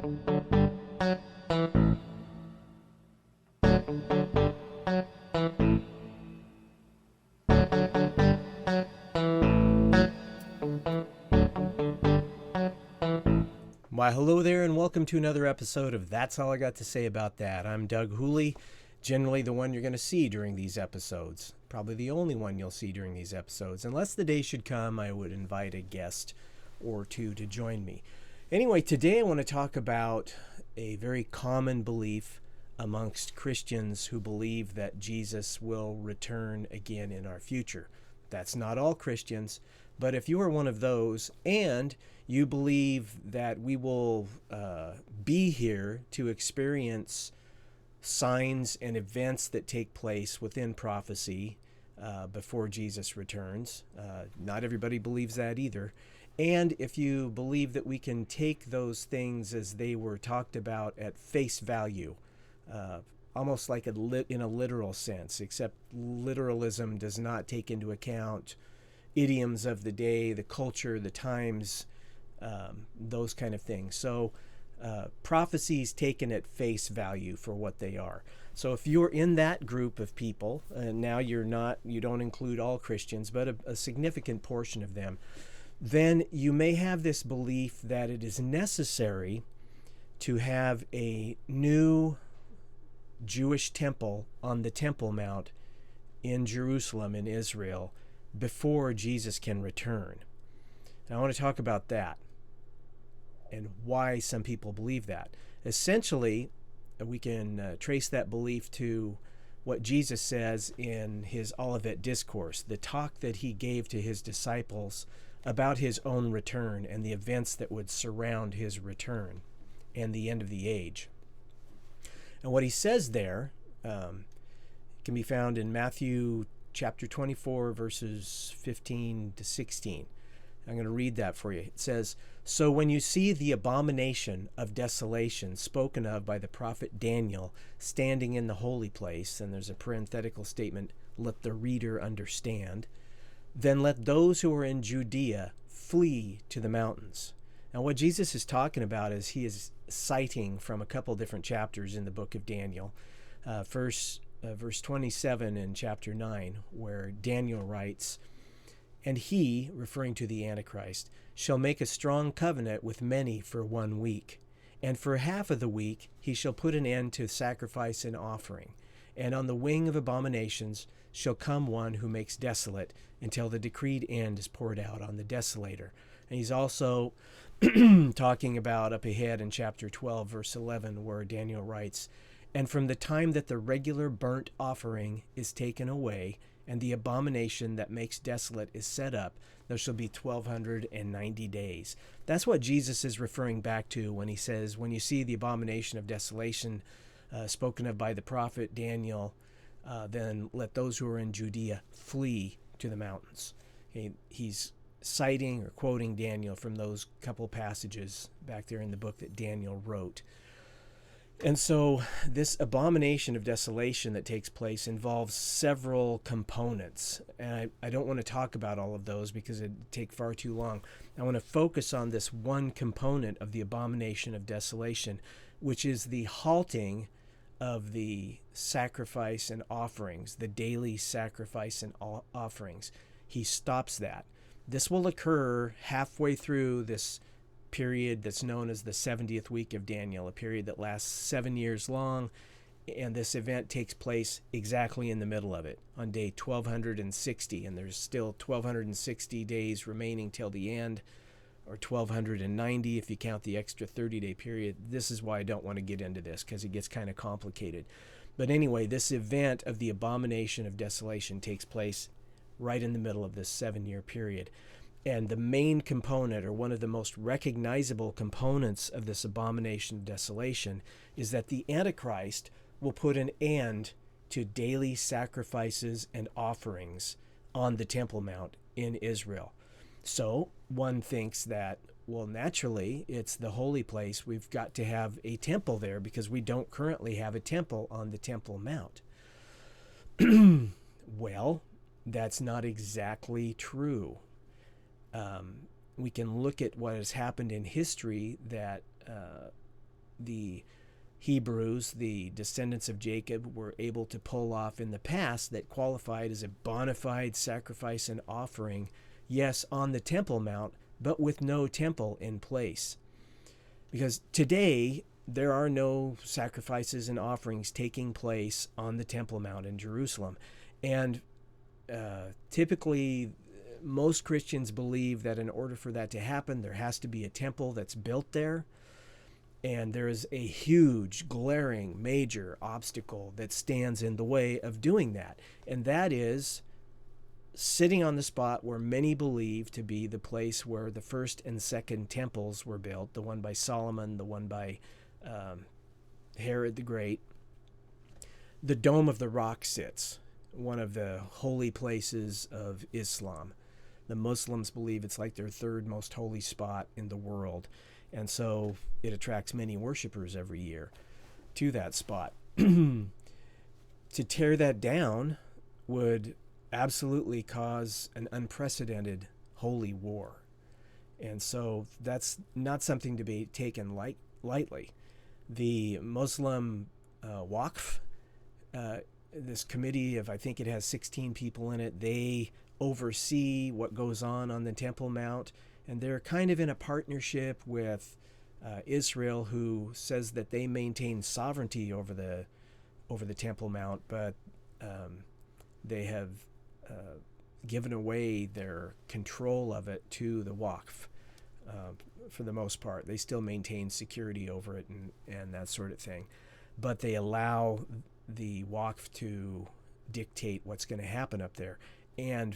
Why, hello there, and welcome to another episode of That's All I Got to Say About That. I'm Doug Hooley, generally the one you're going to see during these episodes. Probably the only one you'll see during these episodes. Unless the day should come, I would invite a guest or two to join me. Anyway, today I want to talk about a very common belief amongst Christians who believe that Jesus will return again in our future. That's not all Christians, but if you are one of those and you believe that we will be here to experience signs and events that take place within prophecy before Jesus returns, not everybody believes that either. And if you believe that we can take those things as they were talked about at face value, almost like in a literal sense, except literalism does not take into account idioms of the day, the culture, the times, those kind of things. So prophecies taken at face value for what they are. So if you're in that group of people, and now you don't include all Christians, but a significant portion of them, then you may have this belief that it is necessary to have a new Jewish temple on the Temple Mount in Jerusalem in Israel before Jesus can return. And I want to talk about that and why some people believe that. Essentially, we can trace that belief to what Jesus says in his Olivet Discourse, the talk that he gave to his disciples about his own return and the events that would surround his return and the end of the age. And what he says there can be found in Matthew chapter 24, verses 15 to 16. I'm going to read that for you. It says, "So when you see the abomination of desolation spoken of by the prophet Daniel standing in the holy place," and there's a parenthetical statement, "let the reader understand, then let those who are in Judea flee to the mountains." Now what Jesus is talking about is he is citing from a couple different chapters in the book of Daniel. First, verse 27 in chapter 9, where Daniel writes, "And he," referring to the Antichrist, "shall make a strong covenant with many for 1 week. And for half of the week he shall put an end to sacrifice and offering. And on the wing of abominations shall come one who makes desolate until the decreed end is poured out on the desolator." And he's also talking about up ahead in chapter 12, verse 11, where Daniel writes, "And from the time that the regular burnt offering is taken away, and the abomination that makes desolate is set up, there shall be 1,290 days." That's what Jesus is referring back to when he says, when you see the abomination of desolation spoken of by the prophet Daniel, then let those who are in Judea flee to the mountains. He's citing or quoting Daniel from those couple passages back there in the book that Daniel wrote. And so this abomination of desolation that takes place involves several components. And I don't want to talk about all of those because it'd take far too long. I want to focus on this one component of the abomination of desolation, which is the halting of the sacrifice and offerings, the daily sacrifice and offerings. He stops that. This will occur halfway through this period that's known as the 70th week of Daniel, a period that lasts 7 years long, and this event takes place exactly in the middle of it, on day 1260, and there's still 1260 days remaining till the end, or 1290 if you count the extra 30-day period. This is why I don't want to get into this, because it gets kind of complicated. But anyway, this event of the abomination of desolation takes place right in the middle of this 7-year period. And the main component, or one of the most recognizable components of this abomination of desolation, is that the Antichrist will put an end to daily sacrifices and offerings on the Temple Mount in Israel. So one thinks that, well, naturally, it's the holy place. We've got to have a temple there because we don't currently have a temple on the Temple Mount. Well, that's not exactly true. We can look at what has happened in history that the Hebrews, the descendants of Jacob, were able to pull off in the past that qualified as a bona fide sacrifice and offering, yes, on the Temple Mount, but with no temple in place. Because today, there are no sacrifices and offerings taking place on the Temple Mount in Jerusalem. And typically, most Christians believe that in order for that to happen, there has to be a temple that's built there. And there is a huge, glaring, major obstacle that stands in the way of doing that. And that is sitting on the spot where many believe to be the place where the first and second temples were built, the one by Solomon, the one by Herod the Great. The Dome of the Rock sits, one of the holy places of Islam. The Muslims believe it's like their third most holy spot in the world. And so it attracts many worshipers every year to that spot. To tear that down would absolutely cause an unprecedented holy war. And so that's not something to be taken lightly. The Muslim Waqf, this committee of, I think it has 16 people in it, they oversee what goes on the Temple Mount. And they're kind of in a partnership with Israel, who says that they maintain sovereignty over the Temple Mount, but they have given away their control of it to the Waqf for the most part. They still maintain security over it and that sort of thing, but they allow the Waqf to dictate what's going to happen up there. And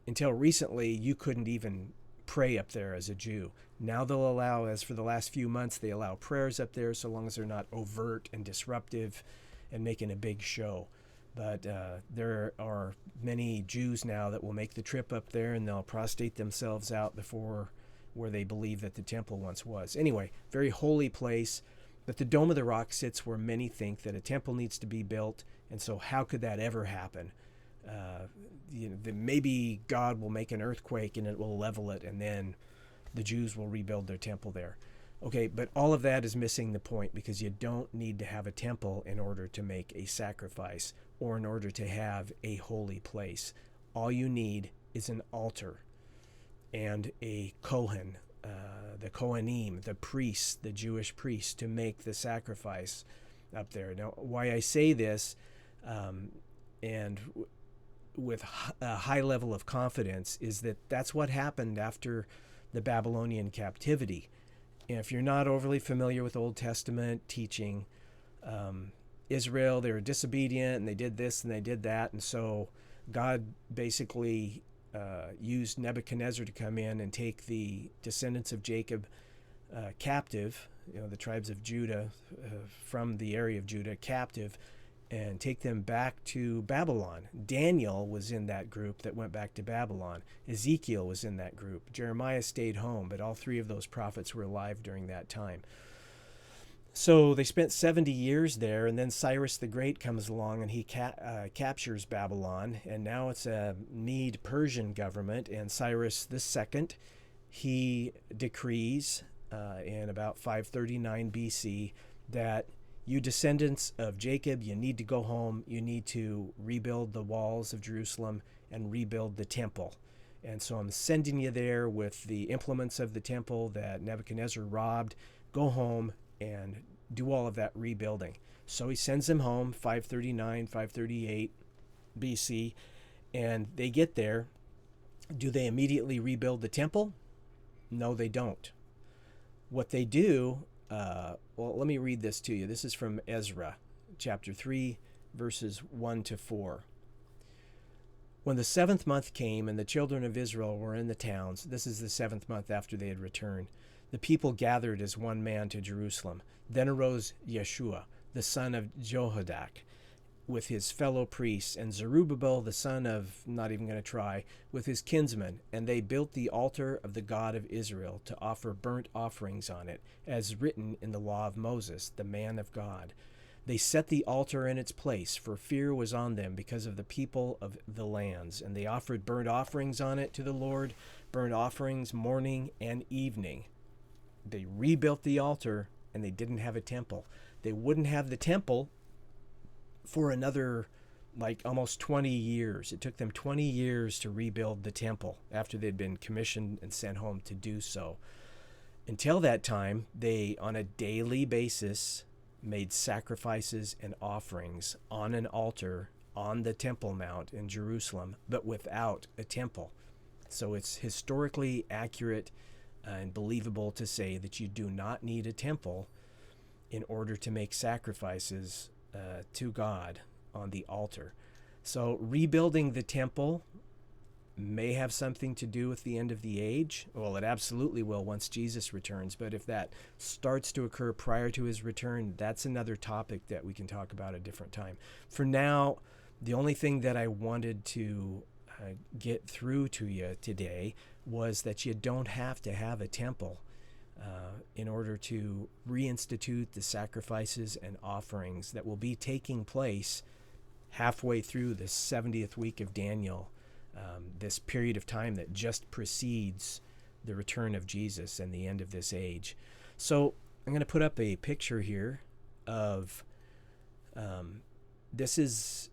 until recently, you couldn't even pray up there as a Jew. Now they'll allow, as for the last few months, they allow prayers up there so long as they're not overt and disruptive and making a big show. But there are many Jews now that will make the trip up there and they'll prostrate themselves out before where they believe that the temple once was. Anyway, very holy place. But the Dome of the Rock sits where many think that a temple needs to be built. And so how could that ever happen? Maybe God will make an earthquake and it will level it, and then the Jews will rebuild their temple there. Okay, but all of that is missing the point, because you don't need to have a temple in order to make a sacrifice or in order to have a holy place. All you need is an altar and a Kohen, the Kohanim, the priests, the Jewish priests, to make the sacrifice up there. Now, why I say this, and with a high level of confidence, is that that's what happened after the Babylonian Captivity. And if you're not overly familiar with Old Testament teaching, Israel, they were disobedient and they did this and they did that. And so God basically used Nebuchadnezzar to come in and take the descendants of Jacob captive, the tribes of Judah, from the area of Judah, captive, and take them back to Babylon. Daniel was in that group that went back to Babylon. Ezekiel was in that group. Jeremiah stayed home, but all three of those prophets were alive during that time. So they spent 70 years there, and then Cyrus the Great comes along and he captures Babylon, and now it's a Mede-Persian government, and Cyrus II, he decrees in about 539 BC that you descendants of Jacob, you need to go home. You need to rebuild the walls of Jerusalem and rebuild the temple. And so I'm sending you there with the implements of the temple that Nebuchadnezzar robbed. Go home and do all of that rebuilding. So he sends them home, 539, 538 BC, and they get there. Do they immediately rebuild the temple? No, they don't. What they do, well, let me read this to you. This is from Ezra, chapter 3, verses 1 to 4. When the 7th month came and the children of Israel were in the towns, this is the 7th month after they had returned, the people gathered as one man to Jerusalem. Then arose Yeshua, the son of Johadak, with his fellow priests, and Zerubbabel, the son of, not even going to try, with his kinsmen, and they built the altar of the God of Israel to offer burnt offerings on it, as written in the law of Moses, the man of God. They set the altar in its place, for fear was on them because of the people of the lands, and they offered burnt offerings on it to the Lord, burnt offerings morning and evening. They rebuilt the altar and they didn't have a temple. They wouldn't have the temple for another like almost 20 years. It took them 20 years to rebuild the temple after they'd been commissioned and sent home to do so. Until that time, they, on a daily basis, made sacrifices and offerings on an altar on the Temple Mount in Jerusalem, but without a temple. So it's historically accurate and believable to say that you do not need a temple in order to make sacrifices to God on the altar. So rebuilding the temple may have something to do with the end of the age. Well, it absolutely will once Jesus returns. But if that starts to occur prior to his return, that's another topic that we can talk about at a different time. For now, the only thing that I wanted to get through to you today was that you don't have to have a temple in order to reinstitute the sacrifices and offerings that will be taking place halfway through the 70th week of Daniel, this period of time that just precedes the return of Jesus and the end of this age. So I'm going to put up a picture here of, this is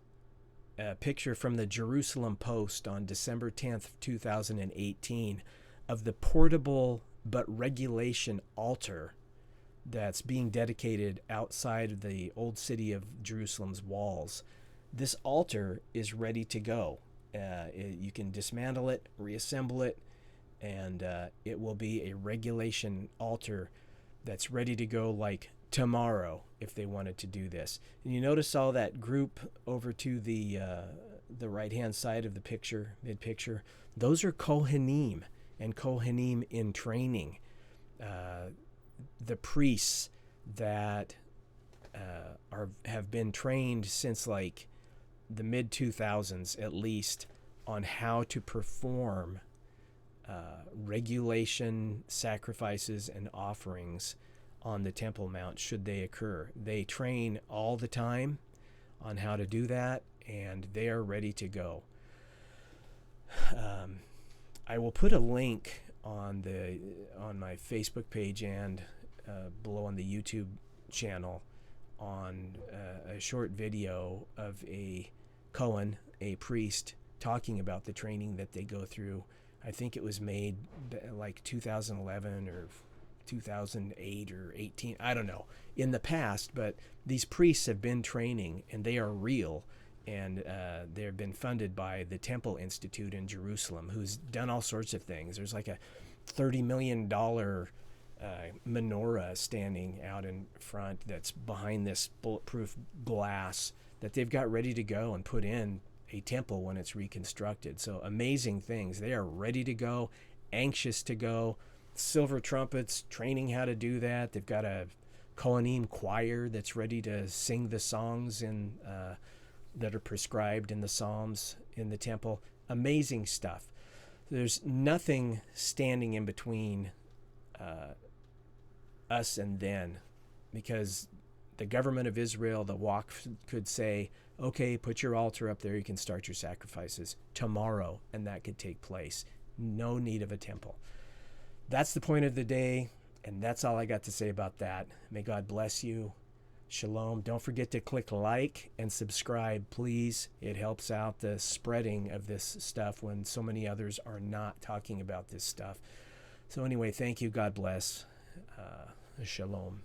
a picture from the Jerusalem Post on December 10th, 2018, of the portable but regulation altar that's being dedicated outside of the old city of Jerusalem's walls. This altar is ready to go. You can dismantle it, reassemble it, and it will be a regulation altar that's ready to go like tomorrow if they wanted to do this. And you notice all that group over to the right-hand side of the picture, mid-picture, those are Kohanim and Kohanim in training. The priests that have been trained since like the mid-2000s at least on how to perform regulation sacrifices and offerings on the Temple Mount should they occur. They train all the time on how to do that, and they are ready to go. I will put a link on my Facebook page and below on the YouTube channel on a short video of a Cohen, a priest, talking about the training that they go through. I think it was made like 2011 or 2008 or 18, I don't know, in the past, but these priests have been training and they are real, and they've been funded by the Temple Institute in Jerusalem, who's done all sorts of things. There's like a $30 million menorah standing out in front that's behind this bulletproof glass that they've got ready to go and put in a temple when it's reconstructed. So amazing things. They are ready to go, anxious to go. Silver trumpets, training how to do that. They've got a Kohanim choir that's ready to sing the songs that are prescribed in the Psalms in the temple. Amazing stuff. There's nothing standing in between us and then, because the government of Israel, the Waqf, could say, okay, put your altar up there, you can start your sacrifices tomorrow, and that could take place. No need of a temple. That's the point of the day, and that's all I got to say about that. May God bless you. Shalom. Don't forget to click like and subscribe, please. It helps out the spreading of this stuff when so many others are not talking about this stuff. So anyway, thank you. God bless. Shalom.